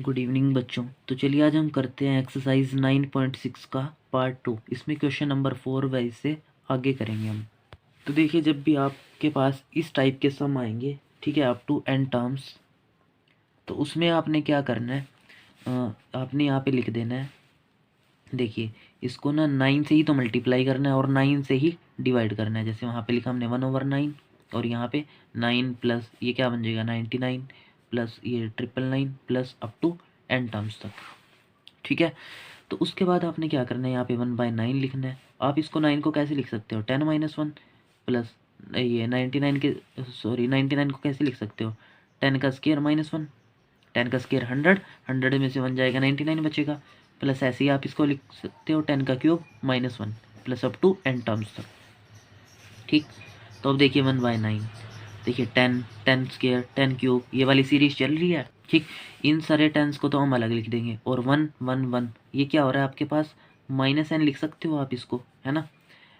Good evening बच्चों। तो चलिए आज हम करते हैं एक्सरसाइज 9.6 का पार्ट 2। इसमें क्वेश्चन नंबर 4 वाइज से आगे करेंगे हम। तो देखिए, जब भी आपके पास इस टाइप के सम आएंगे, ठीक है, अप टू n टर्म्स, तो उसमें आपने क्या करना है, आपने यहाँ पे लिख देना है। देखिए, इसको ना 9 से ही तो मल्टीप्लाई करना है और 9 से ही डिवाइड करना है। जैसे वहाँ पे लिखा हमने 1/9 और यहाँ पे 9 प्लस ये क्या बन जाएगा 99 प्लस ये 999 plus up to n terms तक। ठीक है, तो उसके बाद आपने क्या करना है, यहाँ पे 1/9 लिखना है। आप इसको 9 को कैसे लिख सकते हो, 10 - 1 प्लस ये 99 को कैसे लिख सकते हो, 10 का स्क्वायर -1, 10 का स्क्वायर 100, 100 में से 1 जाएगा 99 बचेगा, प्लस ऐसे ही आप इसको लिख सकते हो 10 का cube -1 plus up to n terms तक। ठीक, तो अब देखिए 1/9, देखिए 10, 10 स्क्वायर, 10 क्यूब, ये वाली सीरीज चल रही है। ठीक, इन सारे टेंस को तो हम अलग लिख देंगे। और 1 1 1 ये क्या हो रहा है आपके पास, -n लिख सकते हो आप इसको, है ना।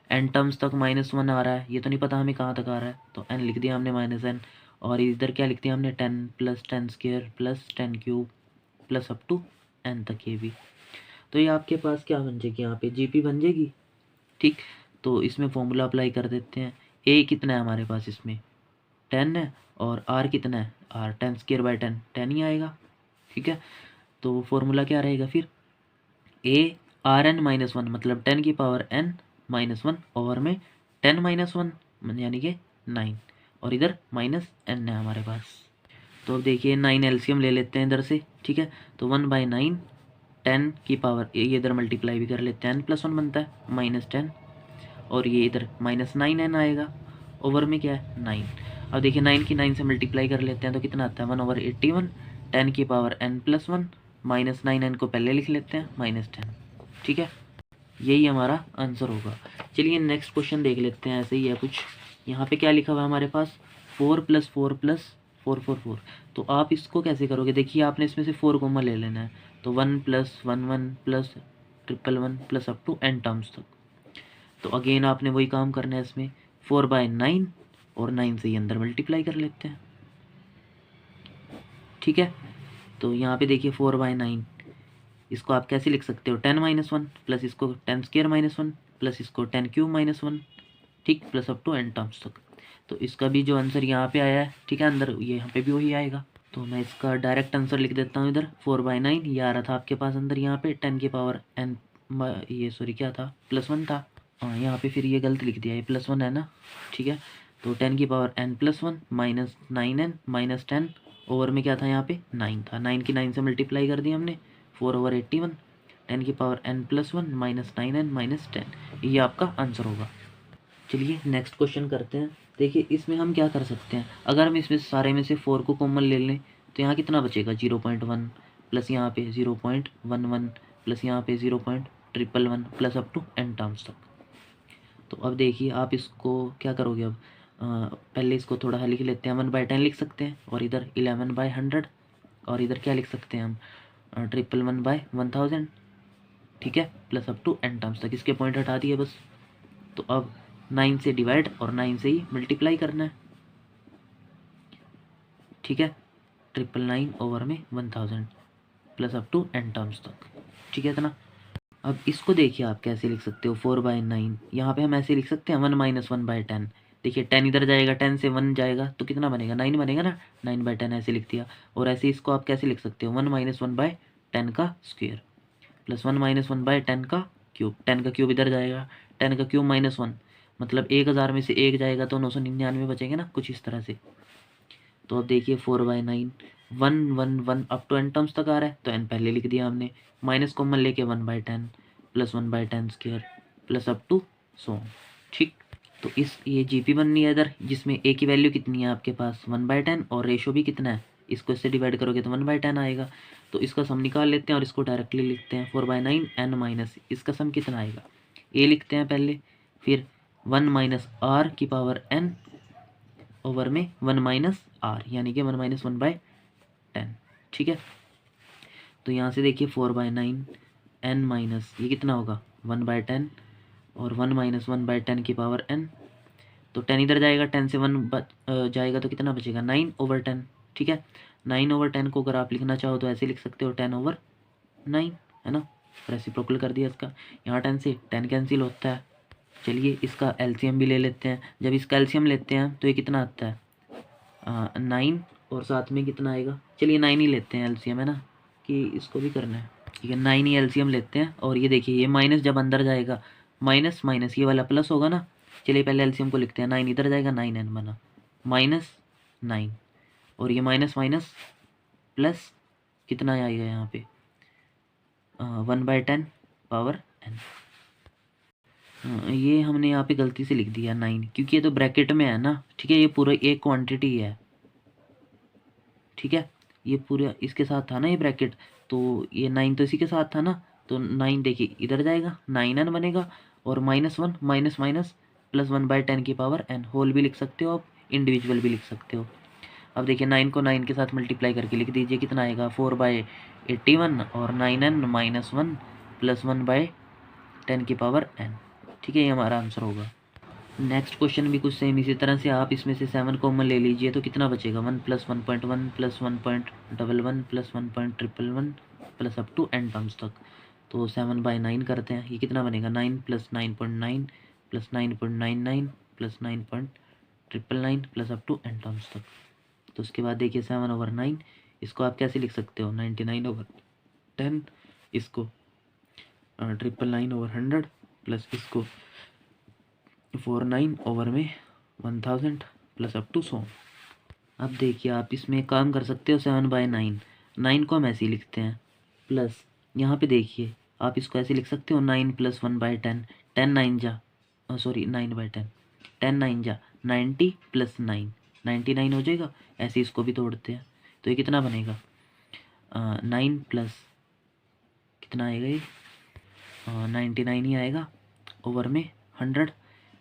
n टर्म्स तक -1 आ रहा है, ये तो नहीं पता हमें कहाँ तक आ रहा है, तो n लिख दिया हमने -n। और इधर क्या लिख दिया हमने 10 plus 10 square plus 10 cube plus up to n तक ये भी। तो ये आपके पास क्या बन जाएगी, यहाँ पे जीपी बन जाएगी। ठीक, तो इसमें फॉर्मूला अप्लाई कर देते हैं। ए कितना है हमारे पास, इसमें 10 है, और आर कितना है, आर 10 स्क्वायर बाई 10 10 ही आएगा। ठीक है, तो फॉर्मूला क्या रहेगा फिर, ए आर एन -1 मतलब 10 की पावर n -1 ओवर में 10 -1 यानी कि 9, और इधर -n है हमारे पास। तो अब देखिए 9 एलसीएम ले लेते हैं इधर से। ठीक है, तो 1/9 10 की पावर ये इधर मल्टीप्लाई भी कर लेते हैं, n + 1 बनता है -10, और ये इधर -9n आएगा, ओवर में क्या है 9। अब देखिए 9 की 9 से मल्टीप्लाई कर लेते हैं तो कितना आता है 1/81, 10 की पावर n + 1 -9n को पहले लिख लेते हैं -10। ठीक है, यही हमारा आंसर होगा। चलिए नेक्स्ट क्वेश्चन देख लेते हैं। ऐसे ही है कुछ, यहाँ पे क्या लिखा हुआ है हमारे पास, 4 + 4 + 4 4 4। तो आप इसको कैसे करोगे, देखिए आपने इसमें से 4 कॉमन ले लेना है, तो 1 + 1 1 plus 111 plus up to n terms तक। तो अगेन आपने वही काम करना है इसमें, 4/9 और 9 से ही अंदर मल्टीप्लाई कर लेते हैं। ठीक है, तो यहाँ पे देखिए 4/9, इसको आप कैसे लिख सकते हो, 10 - 1 प्लस इसको 10 स्क्वायर -1 प्लस इसको 10 क्यूब -1, ठीक, plus up to n terms तक। तो इसका भी जो आंसर यहाँ पे आया है, ठीक है, अंदर ये यहाँ पे भी वही आएगा। तो मैं इसका डायरेक्ट आंसर लिख देता हूँ इधर, 4/9 ये आ रहा था आपके पास अंदर, यहाँ पे 10 की पावर n, ये सॉरी क्या था, +1 था। हाँ, यहाँ पे फिर ये गलत लिख दिया, ये +1 है ना। ठीक है, तो 10 की पावर n + 1 -9n -10 ओवर में क्या था, यहाँ पे 9 था, 9 की 9 से मल्टीप्लाई कर दिया हमने, 4/81, 10 की पावर n + 1 -9n -10, ये आपका आंसर होगा। चलिए नेक्स्ट क्वेश्चन करते हैं। देखिए इसमें हम क्या कर सकते हैं, अगर हम इसमें सारे में से 4 को कॉमन ले लें तो यहाँ कितना बचेगा, 0.1 प्लस यहाँ पे 0.11 प्लस यहाँ पे 0.111 plus up to n terms तक। तो अब देखिए आप इसको क्या करोगे, अब पहले इसको थोड़ा सा लिख लेते हैं, 1/10 लिख सकते हैं, और इधर 11/100, और इधर क्या लिख सकते हैं हम, 111/1000। ठीक है, plus up to n terms तक, इसके पॉइंट हटा दिए बस। तो अब 9 से डिवाइड और 9 से ही मल्टीप्लाई करना है। ठीक है, 999 ओवर में 1000 plus up to n terms तक। ठीक है इतना। अब इसको देखिए आप कैसे लिख सकते हो, 4/9 यहाँ पे हम ऐसे लिख सकते हैं, 1 - 1/10। देखिए 10 इधर जाएगा, 10 से 1 जाएगा तो कितना बनेगा, 9 बनेगा ना, 9/10 ऐसे लिख दिया। और ऐसे इसको आप कैसे लिख सकते हो, 1 - 1/10 का स्क्वायर प्लस 1 - 1/10 का क्यूब, 10 का क्यूब इधर जाएगा, 10 का क्यूब -1 मतलब 1000 में से 1 जाएगा तो 999 बचेंगे ना, कुछ इस तरह से। तो अब देखिए 4/9 1 1 1 अप टू n टर्म्स तक आ रहा है, तो n पहले लिख दिया हमने, माइनस कॉमन लेके 1/10 plus 1/10 square plus up to so. ठीक, तो इस ये जीपी बननी है इधर, जिसमें a की वैल्यू कितनी है आपके पास 1/10, और रेशो भी कितना है, इसको इससे डिवाइड करोगे तो 1/10 आएगा। तो इसका सम निकाल लेते हैं और इसको डायरेक्टली लिखते हैं, 4/9 n माइनस इसका सम कितना आएगा, a लिखते हैं पहले, फिर 1 - r की पावर n ओवर में 1 - r यानी कि 1 - 1/10। ठीक है, तो यहाँ से देखिए 4/9 n माइनस ये कितना होगा 1/10, और 1 - 1/10 की पावर n, तो 10 इधर जाएगा, 10 से 1 जाएगा तो कितना बचेगा 9/10। ठीक है, 9/10 को अगर आप लिखना चाहो तो ऐसे लिख सकते हो 10/9, है ना। रेसिप्रोकल कर दिया इसका। यहाँ 10 से 10 कैंसिल होता है। चलिए इसका एलसीएम भी ले लेते हैं। जब इसका एलसीएम लेते हैं तो ये कितना आता है 9 और साथ में कितना आएगा, चलिए 9 ही लेते हैं एलसीएम, है ना, कि इसको भी करना है। ठीक है 9 ही एलसीएम लेते हैं। और ये देखिए ये माइनस जब अंदर जाएगा माइनस माइनस ये वाला प्लस होगा ना। चलिए पहले एलसीएम को लिखते हैं। 9 इधर जाएगा 9n बना -9 और ये माइनस माइनस प्लस कितना आएगा यहाँ पे 1/10 पावर n। ये हमने यहाँ पे गलती से लिख दिया 9 क्योंकि ये तो ब्रैकेट में है ना। ठीक है ये पूरा एक क्वांटिटी है। ठीक है ये पूरा इसके साथ था ना ये ब्रैकेट, तो ये 9 तो इसी के साथ था ना। तो 9 देखिए इधर जाएगा 9n बनेगा और -1 माइनस माइनस प्लस 1/10 की पावर n। होल भी लिख सकते हो आप, इंडिविजुअल भी लिख सकते हो। अब देखिए 9 को 9 के साथ मल्टीप्लाई करके लिख दीजिए कितना आएगा 4/81 और 9n -1 प्लस 1/10 की पावर n। ठीक है ये हमारा आंसर होगा। नेक्स्ट क्वेश्चन भी कुछ सेम इसी तरह से। आप इसमें से 7 कॉमन ले लीजिए तो कितना बचेगा 1 + 1.1 + 1.11 + 1.111 plus up to n terms तक। तो 7/9 करते हैं। ये कितना बनेगा 9 + 9.9 + 9.99 + 9.999 plus up to n terms तक। तो उसके बाद देखिए 7/9 इसको आप कैसे लिख सकते हो 99/10, इसको 999/100 प्लस इसको 49/1000 प्लस अप टू 100। अब देखिए आप इसमें काम कर सकते हो 7/9। 9 को हम ऐसे ही लिखते हैं प्लस यहाँ पे देखिए आप इसको ऐसे लिख सकते हो 9 + 1/10 10 9 जा सॉरी 9/10 10 9 जा 90 + 9 99 हो जाएगा। ऐसे इसको भी तोड़ते हैं तो ये कितना बनेगा 9 प्लस कितना आएगा ये 99 ही आएगा ओवर में 100।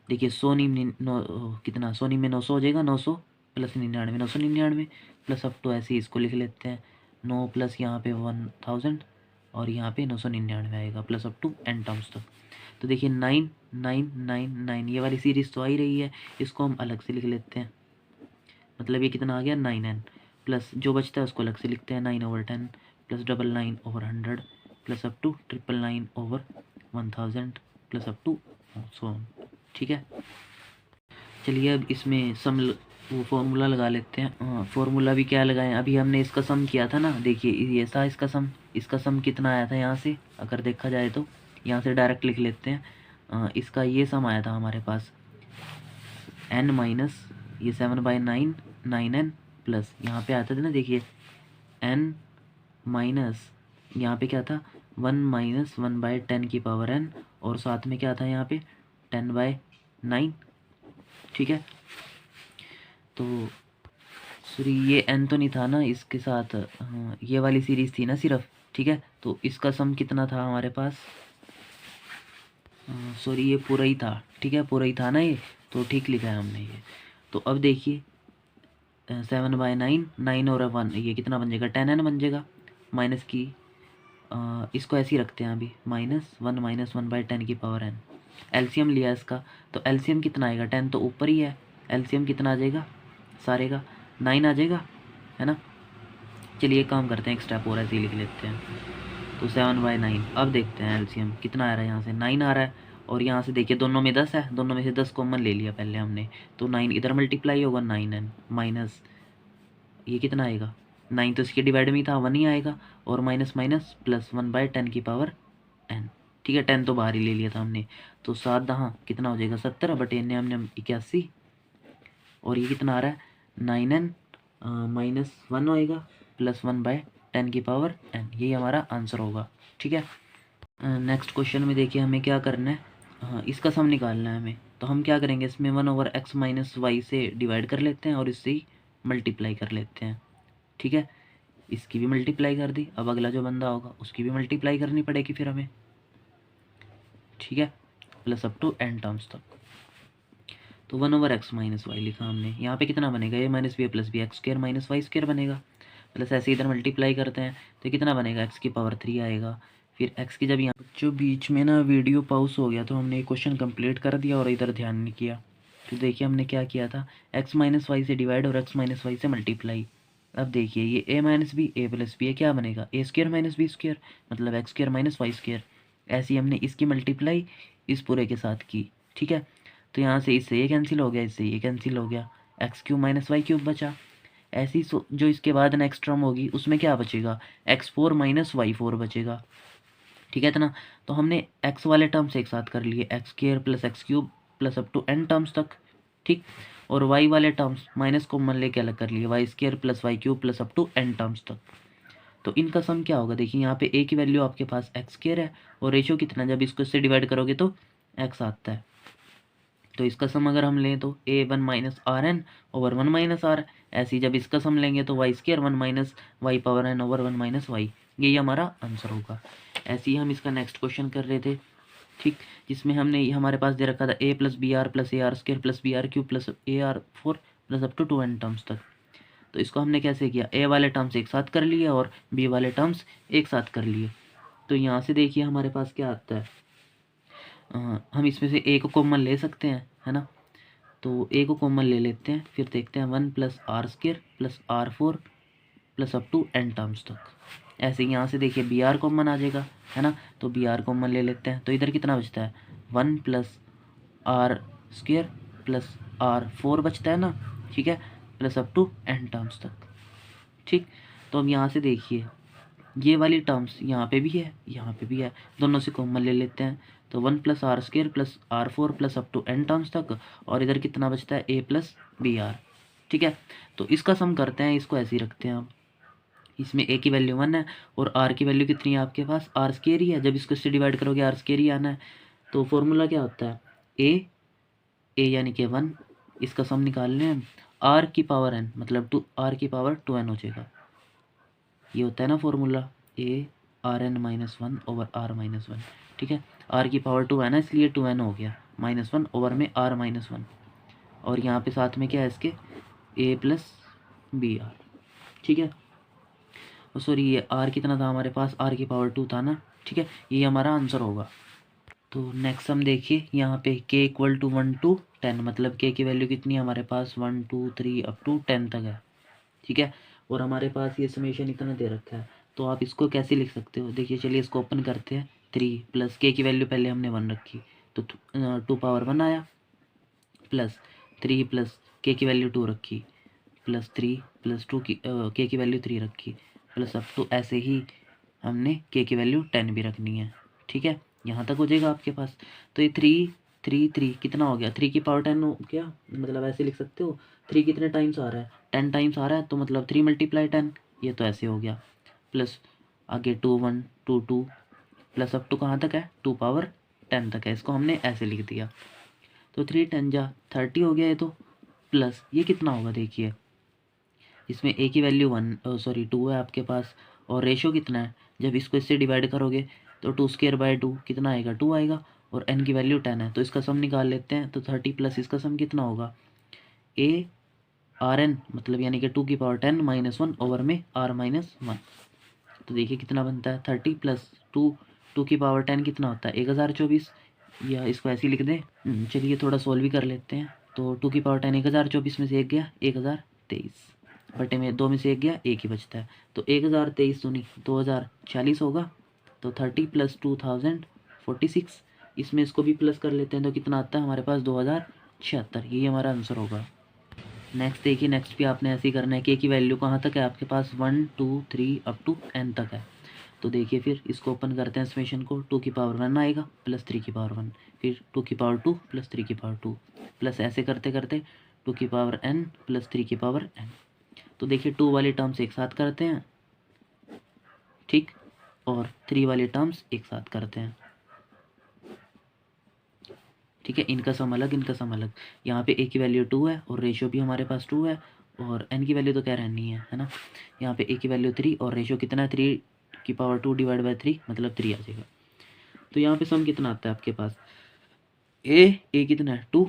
देखिए 100 कितना 100 में 900 हो जाएगा 900 प्लस 99 999 प्लस अप टू ऐसे ही इसको लिख लेते हैं 9 प्लस यहाँ पे 1000 और यहाँ पे 999 आएगा plus up to n terms तक। तो देखिए 9 9 9 9 ये वाली सीरीज़ तो आ ही रही है, इसको हम अलग से लिख लेते हैं। मतलब ये कितना आ गया 9n प्लस जो बचता है उसको अलग से लिखते हैं 9/10 plus 999/100 plus up to 999/1000 plus up to 100। ठीक है चलिए अब इसमें सम वो फॉर्मूला लगा लेते हैं। फॉर्मूला भी क्या लगाएं, अभी हमने इसका सम किया था ना। देखिए ये था इसका सम कितना आया था यहाँ से, अगर देखा जाए तो यहाँ से डायरेक्ट लिख लेते हैं। इसका ये सम आया था हमारे पास n माइनस ये 7/9 9n प्लस यहाँ पे आता था ना देखिए n माइनस यहाँ पे क्या था 1 - 1/10 की पावर n और साथ में क्या था यहाँ पे 10/9। ठीक है तो सॉरी ये n तो नहीं था ना इसके साथ, हाँ ये वाली सीरीज़ थी ना सिर्फ। ठीक है तो इसका सम कितना था हमारे पास, सॉरी ये पूरा ही था। ठीक है पूरा ही था ना ये, तो ठीक लिखा है हमने ये। तो अब देखिए 7/9 9 और 1 ये कितना बन जाएगा 10n बन जाएगा माइनस की इसको ऐसे ही रखते हैं अभी -1 - 1/10 की पावर n। एलसीएम लिया इसका तो एलसीएम कितना आएगा 10 तो ऊपर ही है, एलसीएम कितना आ जाएगा सारे का 9 आ जाएगा, है ना। चलिए काम करते हैं एक स्टेप और ऐसे ही लिख लेते हैं। तो 7/9 अब देखते हैं एलसीएम कितना आ रहा है। यहाँ से 9 आ रहा है और यहाँ से देखिए दोनों में 10 है, दोनों में से 10 कॉमन ले लिया पहले हमने। तो 9 इधर मल्टीप्लाई होगा 9n माइनस ये कितना आएगा 9 तो इसके डिवाइड में ही था 1 ही आएगा और माइनस माइनस प्लस 1/10 की पावर n। ठीक है 10 तो बाहर ही ले लिया था हमने। तो 7 हाँ कितना हो जाएगा 70 बटे n हमने 81 और ये कितना आ रहा है 9n -1 होएगा प्लस 1/10 की पावर n। यही हमारा आंसर होगा। ठीक है नेक्स्ट क्वेश्चन में देखिए हमें क्या करना है, हाँ इसका सम निकालना है हमें। तो हम क्या करेंगे इसमें 1/x - y से डिवाइड कर लेते हैं और इससे ही मल्टीप्लाई कर लेते हैं। ठीक है इसकी भी मल्टीप्लाई कर दी, अब अगला जो बंदा होगा उसकी भी मल्टीप्लाई करनी पड़ेगी फिर हमें। ठीक है plus up to n terms तक। तो 1/x - y लिखा हमने। यहाँ पे कितना बनेगा ये -b + b x² - y² बनेगा प्लस ऐसे इधर मल्टीप्लाई करते हैं तो कितना बनेगा x की पावर 3 आएगा। फिर x की जब यहाँ जो बीच में ना वीडियो पॉज हो गया तो हमने क्वेश्चन कंप्लीट कर दिया और इधर ध्यान नहीं किया। तो देखिए हमने क्या किया था x - y से डिवाइड और x - y से मल्टीप्लाई। अब देखिए ये a minus b a plus b है, क्या बनेगा a square minus b square, मतलब x square minus y square. ऐसे ही हमने इसकी मल्टीप्लाई इस पूरे के साथ की, ठीक है। तो यहाँ से इससे ये कैंसिल हो गया, इससे ये कैंसिल हो गया, x cube minus y cube बचा। ऐसी जो इसके बाद नेक्स्ट टर्म होगी उसमें क्या बचेगा, x four minus y four बचेगा, ठीक है इतना। तो हमने एक्स वाले टर्म्स एक साथ कर लिए, x square plus x cube plus up to N terms तक, ठीक। और वाई वाले टर्म्स माइनस कॉमन लेके अलग कर लिए, y square plus y cube plus up to N terms तक। तो इनका सम क्या होगा, देखिए यहाँ पे ए की वैल्यू आपके पास एक्स स्क्र है और रेशियो कितना, जब इसको इससे डिवाइड करोगे तो एक्स आता है। तो इसका सम अगर हम लें तो A one minus R N over one minus R. ऐसे ही जब इसका सम लेंगे तो Y square one minus Y power N over one minus Y, यही हमारा आंसर होगा। ऐसे ही हम इसका नेक्स्ट क्वेश्चन कर रहे थे, ठीक, जिसमें हमने हमारे पास दे रखा था A plus B R plus A R square plus B R cube plus A R four plus up to N terms तक। तो इसको हमने कैसे किया, ए वाले टर्म्स एक साथ कर लिए और बी वाले टर्म्स एक साथ कर लिए। तो यहाँ से देखिए हमारे पास क्या आता है, हम इसमें से ए को कॉमन ले सकते हैं, है ना। तो ए को कॉमन ले लेते हैं, फिर देखते हैं one plus r square plus r four plus up to N terms तक। ऐसे ही यहाँ से देखिए बी आर कॉमन आ जाएगा, है ना। तो बी आर कॉमन ले लेते हैं, तो इधर कितना बचता है, one plus r square plus r four बचता है ना, ठीक है, plus up to N terms तक, ठीक। तो अब यहाँ से देखिए ये वाली टर्म्स यहाँ पे भी है यहाँ पे भी है, दोनों से कॉमन ले लेते हैं। तो one plus r square plus r four plus up to N terms तक, और इधर कितना बचता है ए प्लस बी आर, ठीक है। तो इसका सम करते हैं, इसको ऐसे ही रखते हैं हम। इसमें ए की वैल्यू वन है और आर की वैल्यू कितनी है आपके पास, आर स्क्र ही है, जब इसको इससे डिवाइड करोगे आर स्क्र ही आना है। तो फॉर्मूला क्या होता है, ए यानी कि वन, इसका सम निकालने हैं आर की पावर एन, मतलब टू आर की पावर टू एन हो जाएगा। ये होता है ना formula, a r n minus one over r minus one, ठीक है। आर की पावर टू एन है इसलिए टू एन हो गया, माइनस वन ओवर में आर माइनस वन, और यहाँ पे साथ में क्या है इसके ए प्लस बी आर, ठीक है। और सॉरी ये आर कितना था हमारे पास, आर की पावर टू था ना, ठीक है, ये हमारा आंसर होगा। तो नेक्स्ट हम देखिए यहाँ पे K equal to one to ten, मतलब के की वैल्यू कितनी है हमारे पास, one two three up to ten तक है, ठीक है। और हमारे पास ये समेशन इतना दे रखा है, तो आप इसको कैसे लिख सकते हो, देखिए चलिए इसको ओपन करते हैं। थ्री प्लस के की वैल्यू पहले हमने वन रखी, तो टू पावर वन आया, प्लस थ्री प्लस के की वैल्यू टू रखी, प्लस थ्री प्लस टू की के की वैल्यू थ्री रखी, प्लस अप टू ऐसे ही हमने के की वैल्यू टेन भी रखनी है, ठीक है। यहाँ तक हो जाएगा आपके पास। तो ये थ्री थ्री थ्री कितना हो गया, थ्री की पावर टेन हो गया, मतलब ऐसे लिख सकते हो। थ्री कितने टाइम्स आ रहा है, टेन टाइम्स आ रहा है, तो मतलब थ्री मल्टीप्लाई टेन, ये तो ऐसे हो गया। प्लस आगे two one two two, plus up to कहाँ तक है, टू पावर टेन तक है, इसको हमने ऐसे लिख दिया। तो थ्री टेन जा थर्टी हो गया ये तो, प्लस ये कितना होगा देखिए, इसमें ए की वैल्यू वन सॉरी टू है आपके पास, और रेशो कितना है, जब इसको इससे डिवाइड करोगे तो टू स्क्र बाय टू कितना आएगा, टू आएगा, और एन की वैल्यू टेन है, तो इसका सम निकाल लेते हैं। तो थर्टी प्लस इसका सम कितना होगा, ए आर एन, मतलब यानी कि टू की power ten minus one over में आर माइनस वन। तो देखिए कितना बनता है, थर्टी प्लस टू, टू की पावर टेन कितना होता है 1024, या इसको ऐसे ही लिख दें। चलिए थोड़ा सोल्व भी कर लेते हैं। तो टू की पावर टेन 1024 में से एक गया 1023, बटे में दो में से एक गया, एक ही बचता है। तो 1023 सुनी 2040 होगा। तो 30 प्लस 2046, इसमें इसको भी प्लस कर लेते हैं तो कितना आता है हमारे पास 2076, यही हमारा आंसर होगा। नेक्स्ट देखिए, नेक्स्ट भी आपने ऐसे ही करना है। के की वैल्यू कहाँ तक है आपके पास, one two three up to N तक है। तो देखिए फिर इसको ओपन करते हैं समेशन को, टू की पावर वन आएगा प्लस थ्री की पावर वन, फिर टू की पावर टू प्लस थ्री की पावर टू, प्लस ऐसे करते करते टू की पावर एन प्लस थ्री की पावर एन। तो देखिए टू वाले टर्म्स एक साथ करते हैं, ठीक, और थ्री वाले टर्म्स एक साथ करते हैं, ठीक है। इनका सम अलग, इनका सम अलग। यहाँ पे ए की वैल्यू टू है और रेशियो भी हमारे पास टू है, और एन की वैल्यू तो क्या रहनी है ना। यहाँ पे ए की वैल्यू थ्री और रेशियो कितना है, थ्री की power two divide by three, मतलब थ्री आ जाएगा। तो यहाँ पे सम कितना आता है आपके पास, ए कितना है टू,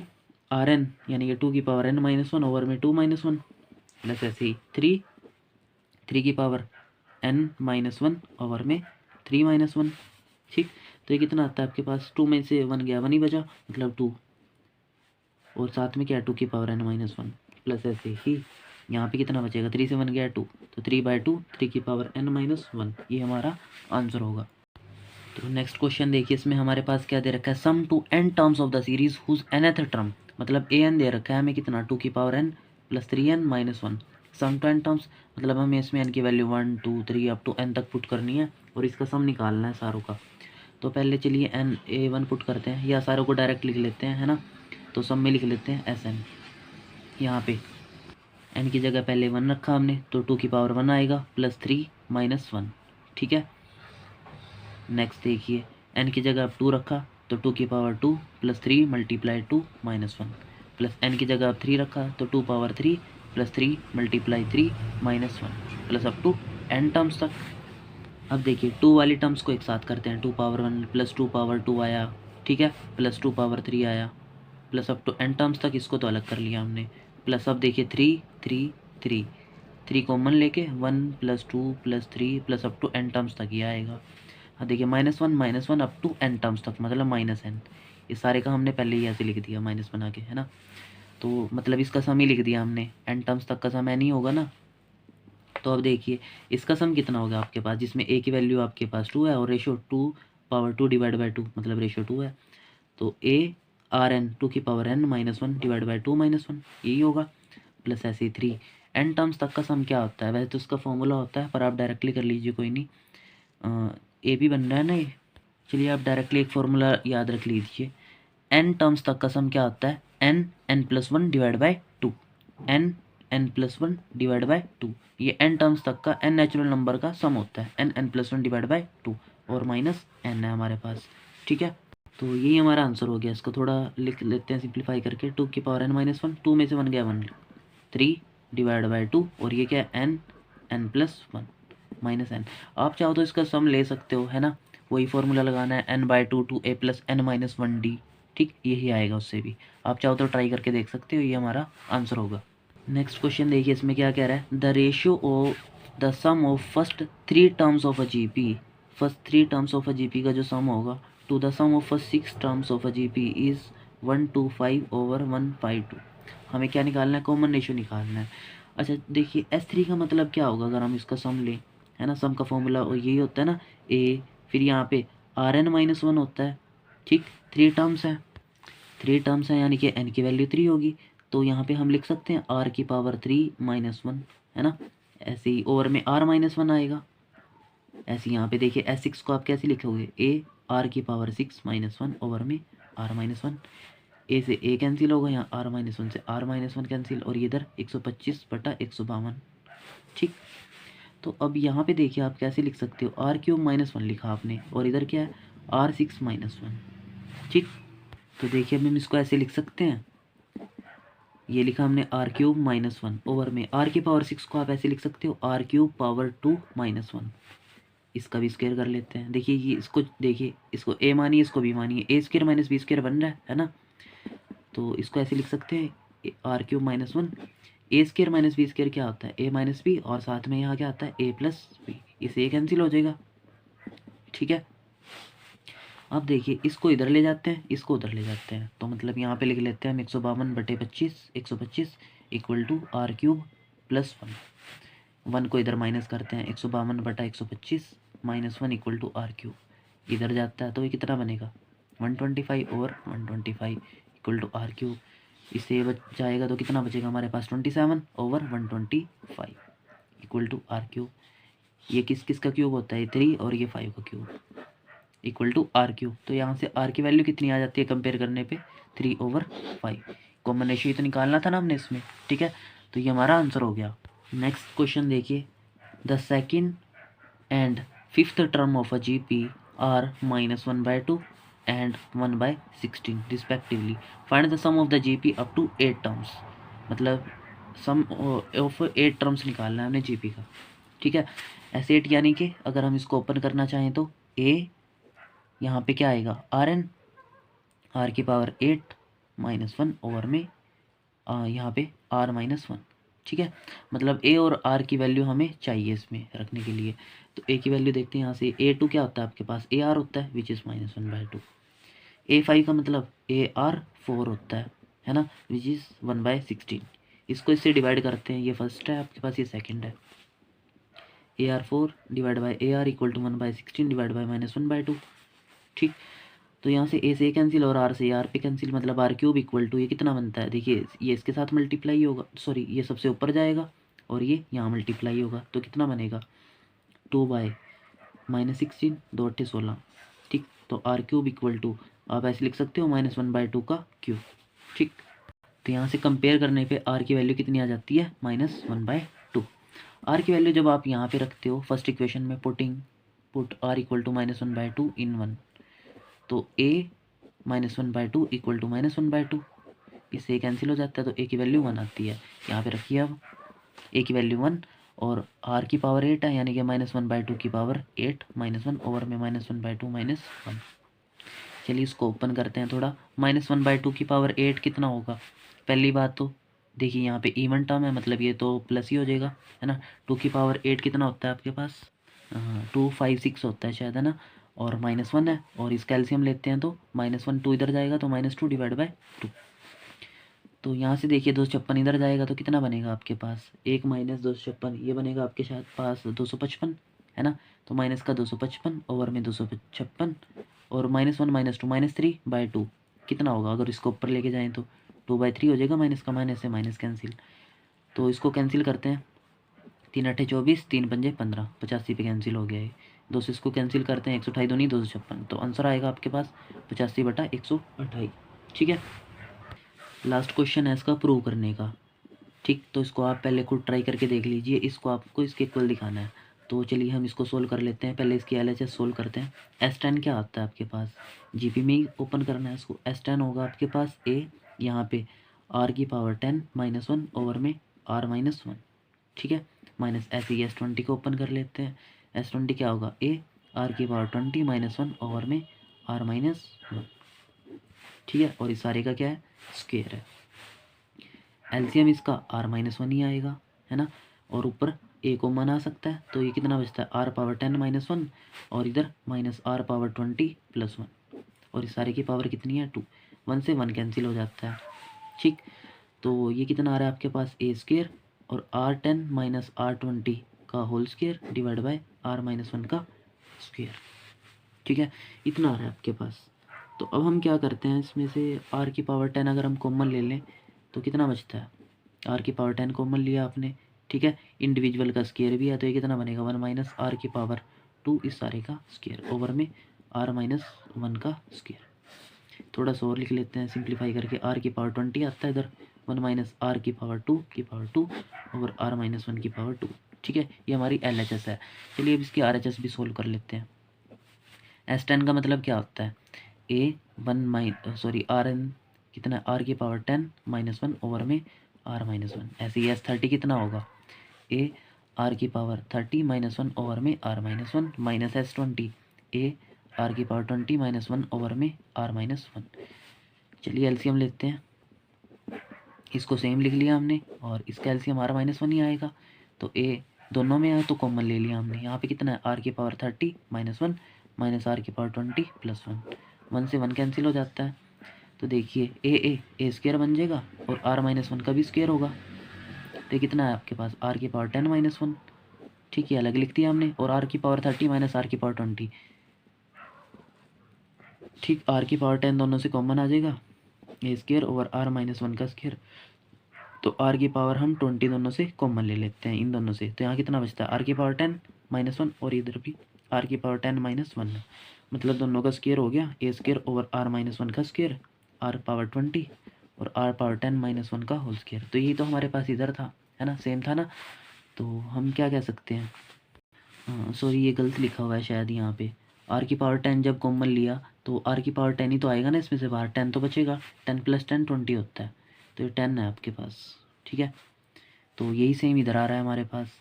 आर एन यानी कि टू की power n minus one over में टू माइनस वन, प्लस ऐसे ही थ्री, थ्री की power n minus one over में थ्री माइनस वन, ठीक। तो ये कितना आता है आपके पास, टू में से वन गया वन ही बचा, मतलब टू, और साथ में क्या है टू की power n minus one, plus ऐसे ही यहाँ पे कितना बचेगा, 3 से 1 गया 2, तो 3/2 3 की पावर n-1, ये हमारा आंसर होगा। तो नेक्स्ट क्वेश्चन देखिए, इसमें हमारे पास क्या दे रखा है, sum to n terms of the series whose nth term, मतलब an दे रखा है हमें कितना, 2 की power n plus 3n-1, sum to n terms, मतलब हमें इसमें n की वैल्यू 1 2 3 अप टू n तक पुट करनी है और इसका सम निकालना है सारों का। तो पहले चलिए a1 पुट करते हैं, या सारों को डायरेक्ट लिख लेते हैं, है ना। तो सम में लिख लेते हैं Sn, यहाँ पे n की जगह पहले 1 रखा हमने, तो 2 की पावर 1 आएगा प्लस 3-1, ठीक है। नेक्स्ट देखिए, n की जगह अब 2 रखा, तो 2 की power 2 plus 3 multiply 2 -1, plus n की जगह अब 3 रखा, तो 2 power 3 plus 3 multiply 3 -1, plus up to n terms तक। अब देखिए 2 वाली टर्म्स को एक साथ करते हैं, 2 पावर 1 प्लस 2 पावर 2 आया, ठीक है, प्लस 2 पावर 3 आया, plus up to n terms तक, इसको तो अलग कर लिया हमने। प्लस अब देखिए 3 3 3 3 कॉमन लेके 1 plus 2 plus 3 plus up to n terms तक ये आएगा। हाँ देखिए -1 अप टू n टर्म्स तक, मतलब -n, इस सारे का हमने पहले ही ऐसे लिख दिया माइनस बना के, है ना। तो मतलब इसका सम ही लिख दिया हमने, n टर्म्स तक का सम n ही होगा ना। तो अब देखिए इसका सम कितना होगा आपके पास, जिसमें a की वैल्यू आपके पास 2 है और रेशो 2 पावर 2 डिवाइड बाई 2, मतलब रेशो 2 है। तो a Rn 2 की पावर n-1 डिवाइड बाई 2 -1, यही होगा, प्लस ऐसे 3 n टर्म्स तक का सम क्या होता है, वैसे तो उसका फॉर्मूला होता है, पर आप डायरेक्टली कर लीजिए, कोई नहीं, ए भी बन रहा है ना ये। चलिए आप डायरेक्टली एक फॉर्मूला याद रख लीजिए, n टर्म्स तक का सम क्या होता है, n+1 divide by 2, n+1 divide by 2, ये n टर्म्स तक का n नेचुरल नंबर का सम होता है, n+1 डिवाइड बाई 2 और माइनस n है हमारे पास, ठीक है। तो यही हमारा आंसर हो गया, इसको थोड़ा लिख लेते हैं सिंप्लीफाई करके, 2 की पावर n-1, 2 में से 1 गया 1, 3 डिवाइड बाई 2, और ये क्या है n+1 माइनस n। आप चाहो तो इसका सम ले सकते हो, है ना, वही फॉर्मूला लगाना है, n/2 to a plus n-1d, ठीक, यही आएगा उससे भी। आप चाहो तो ट्राई करके देख सकते हो, ये हमारा आंसर होगा। नेक्स्ट क्वेश्चन देखिए, इसमें क्या कह रहा है, the ratio of the sum of first 3 terms of a GP, first 3 terms of a GP का जो सम होगा to the sum of first 6 terms of a GP is 1:5/152। हमें क्या निकालना है, कॉमन रेशियो निकालना है। अच्छा देखिए S3 का मतलब क्या होगा, अगर हम इसका सम लें, है ना, सम का फॉर्मूला यही होता है ना, a, फिर यहाँ पे Rn-1 होता है, ठीक, 3 टर्म्स हैं, 3 टर्म्स हैं, यानी कि n की वैल्यू 3 होगी, तो यहाँ पे हम लिख सकते हैं r की पावर 3-1, है ना, ऐसे ही ओवर में r-1 आएगा। ऐसे यहाँ पे देखिए S6 को आप कैसे लिखोगे, a r की पावर 6-1 ओवर में r-1, a से a कैंसिल होगा, यहाँ r-1 से r-1 कैंसिल, और इधर 125/152, ठीक। तो अब यहाँ पे देखिए आप कैसे लिख सकते हो, r³ -1 लिखा आपने, और इधर क्या है r6-1, ठीक। तो देखिए अब हम इसको ऐसे लिख सकते हैं, ये लिखा हमने r³ -1 ओवर में r की पावर 6 को आप ऐसे लिख सकते हो r³ पावर 2-1, इसका भी स्क्वायर कर लेते हैं। देखिए ये इसको देखिए, इसको a मानिए, इसको b मानिए, a² - b² बन रहा है ना। तो इसको ऐसे लिख सकते हैं r³ -1, a² - b² क्या होता है a - b, और साथ में यहाँ क्या आता है a + b, इसे a कैंसिल हो जाएगा, ठीक है। अब देखिए इसको इधर ले जाते हैं, इसको उधर ले जाते हैं, तो मतलब यहाँ पे लिख लेते हैं हम 152/25, 125 इक्वल टू r³ +1, 1 को इधर माइनस करते हैं, 152/125 -1 इक्वल टू r³, इधर जाता है तो ये कितना बनेगा 125 और 125 इक्वल टू r³, इससे बच जाएगा तो कितना बचेगा हमारे पास 27/125 इक्वल टू r³। ये किस किस का क्यूब होता है 3 और ये 5 का क्यूब इक्वल टू r³। तो यहाँ से r की वैल्यू कितनी आ जाती है कंपेयर करने पे 3/5, कॉमन रेशियो तो निकालना था ना हमने इसमें, ठीक है। तो ये हमारा आंसर हो गया। नेक्स्ट क्वेश्चन देखिए, the second and fifth term of a GP are -1/2 and 1/16 respectively, find the sum of the GP up to 8 terms, मतलब सम ऑफ 8 टर्म्स निकालना है हमने जीपी का, ठीक है। ऐसे 8 यानी कि अगर हम इसको ओपन करना चाहें तो a, यहाँ पे क्या आएगा Rn, r की पावर 8-1 ओवर में यहाँ पे r-1, ठीक है। मतलब a और r की वैल्यू हमें चाहिए इसमें रखने के लिए, तो a की वैल्यू देखते हैं यहाँ से, a2 क्या होता है आपके पास ar होता है विच इज़ -1/2, a5 का मतलब ar4 होता है ना, विच इज़ 1/16, इसको इससे डिवाइड करते हैं, ये फर्स्ट है आपके पास, ये सेकंड है। AR4 divide by AR equal to 1/16 divide by -1/2। ठीक, तो यहाँ से A से A कैंसिल और R से R पे कैंसिल, मतलब R³ इक्वल टू ये कितना बनता है, देखिए ये इसके साथ मल्टीप्लाई होगा, सॉरी ये सबसे ऊपर जाएगा और ये यहाँ मल्टीप्लाई होगा, तो कितना बनेगा 2/-16, 2 8 16। ठीक, तो R³ इक्वल टू आप ऐसे लिख सकते हो -1/2 का क्यूब। ठीक, तो यहाँ से कंपेयर करने पे R की वैल्यू कितनी आ जाती है -1/2। R की वैल्यू जब आप यहाँ पे रखते हो फर्स्ट इक्वेशन में पुट R इक्वल टू -1/2 इन 1, तो A -1/2 इक्वल टू -1/2, इससे कैंसिल हो जाता है, तो A की वैल्यू 1 आती है। यहाँ पे रखिए अब A की वैल्यू 1 और R की पावर 8 है, यानी कि -1/2 की पावर 8 -1 ओवर में -1/2 -1। चलिए इसको ओपन करते हैं थोड़ा। -1/2 की पावर 8 कितना होगा, पहली बात तो देखिए यहाँ पे इवन टर्म है, मतलब ये तो प्लस ही हो जाएगा, है ना। 2 की पावर 8 कितना होता है आपके पास, 256 होता है शायद, है ना, और -1 है, और इस कैल्शियम लेते हैं तो -1 2 इधर जाएगा तो -2 डिवाइड बाई 2। तो यहाँ से देखिए 256 इधर जाएगा तो कितना बनेगा आपके पास, 1 - 256 ये बनेगा आपके शायद पास 255, है ना। तो माइनस का 255 ओवर में 256 और -1 -2 -3/2 कितना होगा, अगर इसको ऊपर लेके जाएँ तो 2/3 हो जाएगा, माइनस का माइनस से माइनस कैंसिल। तो इसको कैंसिल करते हैं, 3 8 24, 3 पंजे 15, 85 पे कैंसिल हो गया है। 2 से इसको कैंसिल करते हैं, 128 दूनी 256, तो आंसर आएगा आपके पास 85/128। ठीक है, लास्ट क्वेश्चन है इसका प्रूव करने का। ठीक, तो इसको आप पहले खुद ट्राई करके देख लीजिए, इसको आपको इसके इक्वल दिखाना है। तो चलिए हम इसको सोल्व कर लेते हैं, पहले इसकी LHS सोल्व करते हैं। S10 क्या आता है आपके पास, GP में ही ओपन करना है इसको। S10 होगा आपके पास A, यहाँ पे R की पावर 10 -1 ओवर में R -1। ठीक है, माइनस ऐसे ही S20 को ओपन कर लेते हैं। S20 क्या होगा, A R की पावर 20 -1 ओवर में R -1। ठीक है, और इस सारे का क्या है, स्क्वायर है। एलसीएम इसका R -1 ही आएगा, है ना, और ऊपर A को मना सकता है, तो ये कितना बचता है R पावर 10 -1 और इधर -R पावर 20 + 1, और इस सारे की पावर कितनी है 2, 1 से 1 कैंसिल हो जाता है। ठीक, तो ये कितना आ रहा है आपके पास A² और R10 - R20 का whole square divide by R -1 का स्क्वायर। ठीक है, इतना आ रहा है आपके पास। तो अब हम क्या करते हैं, इसमें से R की पावर 10 अगर हम कॉमन ले लें तो कितना बचता है, R की पावर 10 कॉमन लिया आपने। ठीक है, इंडिविजुअल का स्क्वायर भी है, तो ये कितना बनेगा 1 - R की पावर 2 इस सारे का स्क्वायर ओवर में R -1 का स्क्वायर। थोड़ा सा और लिख लेते हैं सिंप्लीफाई करके, R की पावर 20 आता है इधर, 1 - R की पावर 2 ओवर R -1 की पावर 2। ठीक है, ये हमारी LHS है। चलिए अब इसकी RHS भी सोल्व कर लेते हैं। S10 का मतलब क्या होता है, Rn कितना, R की पावर 10 -1 ओवर में R -1। ऐसे ही S30 कितना होगा, A R की पावर 30 -1 ओवर में R -1 minus S20 A R की पावर 20 -1 ओवर में R -1। चलिए एलसीएम लेते हैं, इसको सेम लिख लिया हमने और इसका एलसीएम R -1 ही आएगा, तो A दोनों में आए तो कॉमन ले लिया हमने। यहाँ पे कितना है R की पावर 30 -1 माइनस R की पावर 20 + 1, 1 से 1 कैंसिल हो जाता है। तो देखिए ए स्क्वायर बन जाएगा और R -1 का भी स्क्वायर होगा, तो कितना है आपके पास R की पावर 10 -1। ठीक है, अलग लिख दिया हमने, और R की पावर 30 माइनस R की पावर 20। ठीक, R की पावर 10 दोनों से कॉमन आ जाएगा, ए स्क्वायर ओवर R -1 का स्क्वायर। तो R की पावर हम 20 दोनों से कॉमन ले लेते हैं इन दोनों से, तो यहाँ कितना बचता है R की पावर 10 -1 और इधर भी R की पावर 10 -1, मतलब दोनों का स्क्वायर हो गया, ए स्क्वायर ओवर R -1 का स्क्वायर, R पावर 20 और R पावर 10 -1 का होल स्क्वायर। तो यही तो हमारे पास इधर था, है ना, सेम था ना। तो हम क्या कह सकते हैं, हाँ सॉरी ये गलत लिखा हुआ है शायद यहाँ पे, R की पावर 10 जब कॉमन लिया तो R की पावर 10 ही तो आएगा ना इसमें से बाहर, 10 तो बचेगा, 10 + 10 20 होता है, तो ये 10 है आपके पास। ठीक है, तो यही सेम इधर आ रहा है हमारे पास।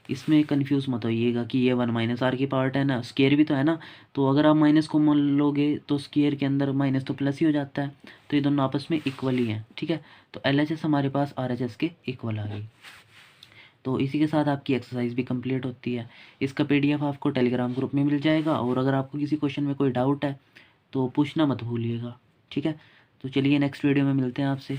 इसमें कंफ्यूज मत होइएगा कि ये 1 - R की पावर 10 है, स्क्वायर भी तो है ना, तो अगर आप माइनस को मान लोगे तो स्क्वायर के अंदर माइनस तो प्लस ही हो जाता है, तो ये दोनों आपस में इक्वल ही हैं। ठीक है, तो LHS हमारे पास RHS के इक्वल आ गई। तो इसी के साथ आपकी एक्सरसाइज भी कंप्लीट होती है। इसका PDF आपको टेलीग्राम ग्रुप में मिल जाएगा, और अगर आपको किसी क्वेश्चन में कोई डाउट है तो पूछना मत भूलिएगा। ठीक है, तो चलिए नेक्स्ट वीडियो में मिलते हैं आपसे।